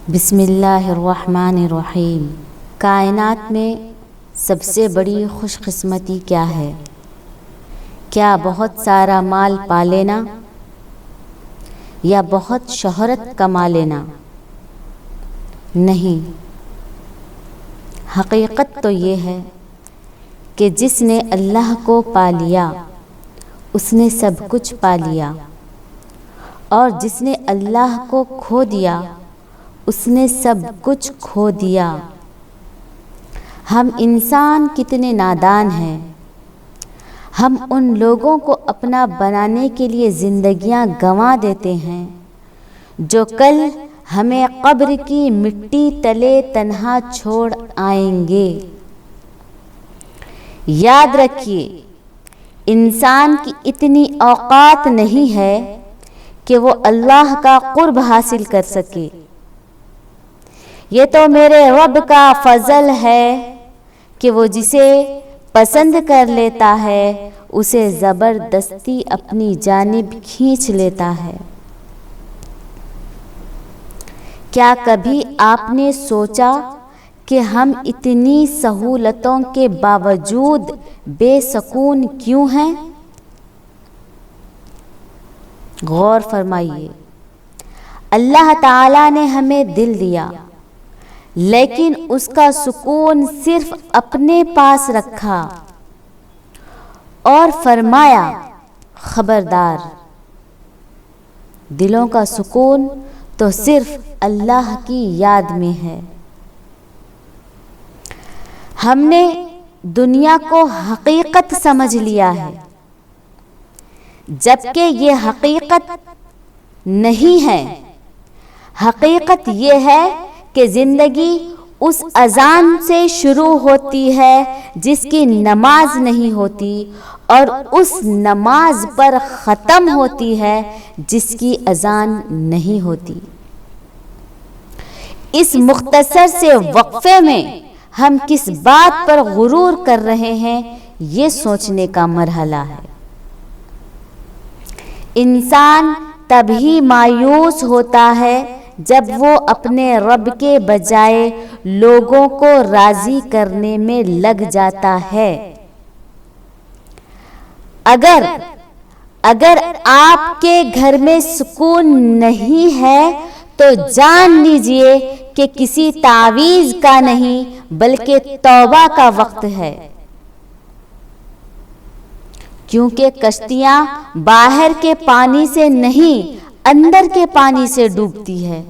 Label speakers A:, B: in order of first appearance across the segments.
A: بسم اللہ الرحمن الرحیم۔ کائنات میں سب سے بڑی خوش قسمتی کیا ہے؟ کیا بہت سارا مال پا لینا یا بہت شہرت کما لینا؟ نہیں، حقیقت تو یہ ہے کہ جس نے اللہ کو پا لیا اس نے سب کچھ پا لیا، اور جس نے اللہ کو کھو دیا اس نے سب کچھ کھو دیا۔ ہم انسان کتنے نادان ہیں، ہم ان لوگوں کو اپنا بنانے کے لیے زندگیاں گنوا دیتے ہیں جو کل ہمیں قبر کی مٹی تلے تنہا چھوڑ آئیں گے۔ یاد رکھیے، انسان کی اتنی اوقات نہیں ہے کہ وہ اللہ کا قرب حاصل کر سکے۔ یہ تو میرے رب کا فضل ہے کہ وہ جسے پسند کر لیتا ہے اسے زبردستی اپنی جانب کھینچ لیتا ہے۔ کیا کبھی آپ نے سوچا کہ ہم اتنی سہولتوں کے باوجود بے سکون کیوں ہیں؟ غور فرمائیے، اللہ تعالیٰ نے ہمیں دل دیا لیکن اس کا سکون صرف اپنے پاس رکھا اور فرمایا خبردار، دلوں کا سکون تو صرف اللہ کی یاد میں ہے۔ ہم نے دنیا کو حقیقت سمجھ لیا ہے جبکہ یہ حقیقت نہیں ہے۔ حقیقت یہ ہے کہ زندگی اس اذان سے شروع ہوتی ہے جس کی نماز نہیں ہوتی، اور اس نماز پر ختم ہوتی ہے جس کی اذان نہیں ہوتی۔ اس مختصر سے وقفے میں ہم کس بات پر غرور کر رہے ہیں یہ سوچنے کا مرحلہ ہے۔ انسان تبھی مایوس ہوتا ہے جب وہ اپنے رب کے بجائے لوگوں کو راضی کرنے میں لگ جاتا ہے۔ اگر آپ کے گھر میں سکون نہیں ہے تو جان لیجئے کہ کسی تعویذ کا نہیں بلکہ توبہ کا وقت ہے، کیونکہ کشتیاں باہر کے پانی سے نہیں اندر کے پانی سے ڈوبتی ہے۔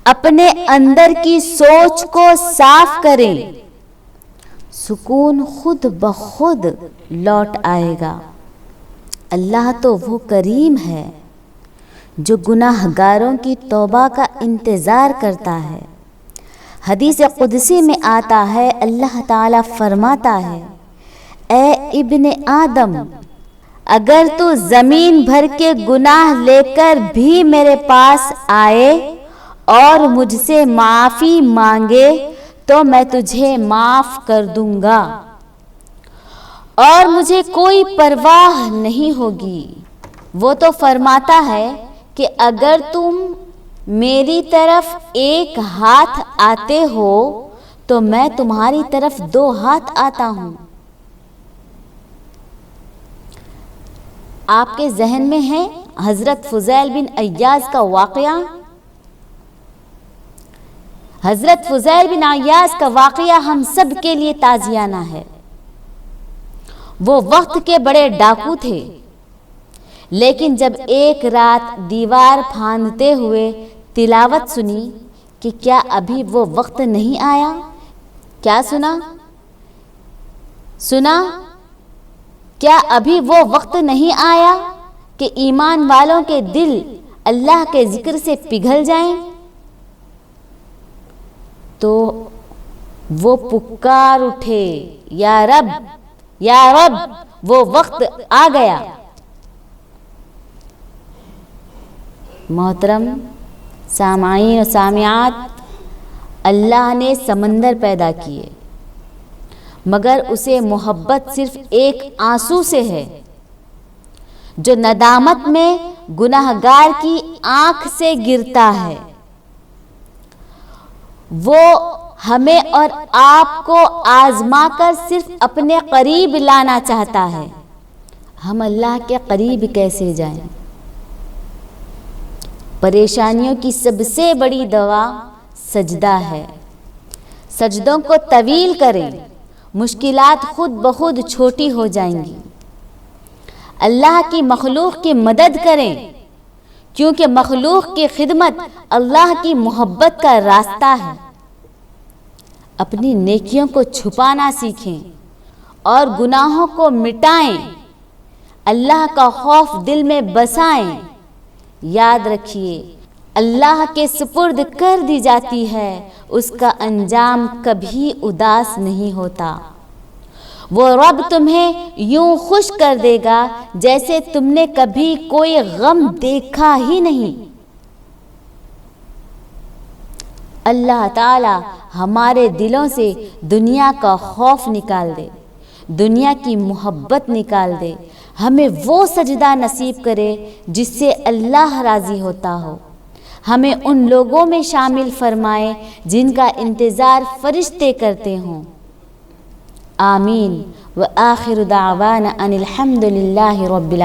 A: اپنے اندر کی سوچ کو صاف کریں، سکون خود بخود لوٹ آئے گا۔ اللہ تو وہ کریم ہے جو گناہ گاروں کی توبہ کا انتظار کرتا ہے۔ حدیث قدسی میں آتا ہے، اللہ تعالیٰ فرماتا ہے، اے ابن آدم، اگر تو زمین بھر کے گناہ لے کر بھی میرے پاس آئے اور مجھ سے معافی مانگے تو میں تجھے معاف کر دوں گا، اور مجھے کوئی پرواہ نہیں ہوگی۔ وہ تو فرماتا ہے کہ اگر تم میری طرف ایک ہاتھ آتے ہو تو میں تمہاری طرف 2 ہاتھ آتا ہوں۔ آپ کے ذہن میں ہے حضرت فضیل بن عیاض کا واقعہ؟ حضرت فضیل بن عیاض کا واقعہ ہم سب کے لیے تعزیانہ ہے۔ وہ وقت کے بڑے ڈاکو تھے، لیکن جب ایک رات دیوار پھاندتے ہوئے تلاوت سنی کہ کیا ابھی وہ وقت نہیں آیا؟ کیا سنا؟ کیا ابھی وہ وقت نہیں آیا کہ ایمان والوں کے دل اللہ کے ذکر سے پگھل جائیں؟ تو وہ پکار اٹھے، یا رب، یا رب، وہ وقت آ گیا۔ محترم سامعین و سامعات، اللہ نے سمندر پیدا کیے مگر اسے محبت صرف ایک آنسو سے ہے جو ندامت میں گناہگار کی آنکھ سے گرتا ہے۔ وہ ہمیں اور آپ کو آزما کر صرف اپنے قریب لانا چاہتا ہے۔ ہم اللہ کے قریب کیسے جائیں؟ پریشانیوں کی سب سے بڑی دوا سجدہ ہے۔ سجدوں کو طویل کریں، مشکلات خود بخود چھوٹی ہو جائیں گی۔ اللہ کی مخلوق کی مدد کریں، کیونکہ مخلوق کی خدمت اللہ کی محبت کا راستہ ہے۔ اپنی نیکیوں کو چھپانا سیکھیں اور گناہوں کو مٹائیں، اللہ کا خوف دل میں بسائیں۔ یاد رکھیے، اللہ کے سپرد کر دی جاتی ہے، اس کا انجام کبھی اداس نہیں ہوتا۔ وہ رب تمہیں یوں خوش کر دے گا جیسے تم نے کبھی کوئی غم دیکھا ہی نہیں۔ اللہ تعالی ہمارے دلوں سے دنیا کا خوف نکال دے، دنیا کی محبت نکال دے، ہمیں وہ سجدہ نصیب کرے جس سے اللہ راضی ہوتا ہو۔ ہمیں ان لوگوں میں شامل فرمائے جن کا انتظار فرشتے کرتے ہوں۔ آمین۔ وآخر دعوانا ان الحمد للہ رب العالمین۔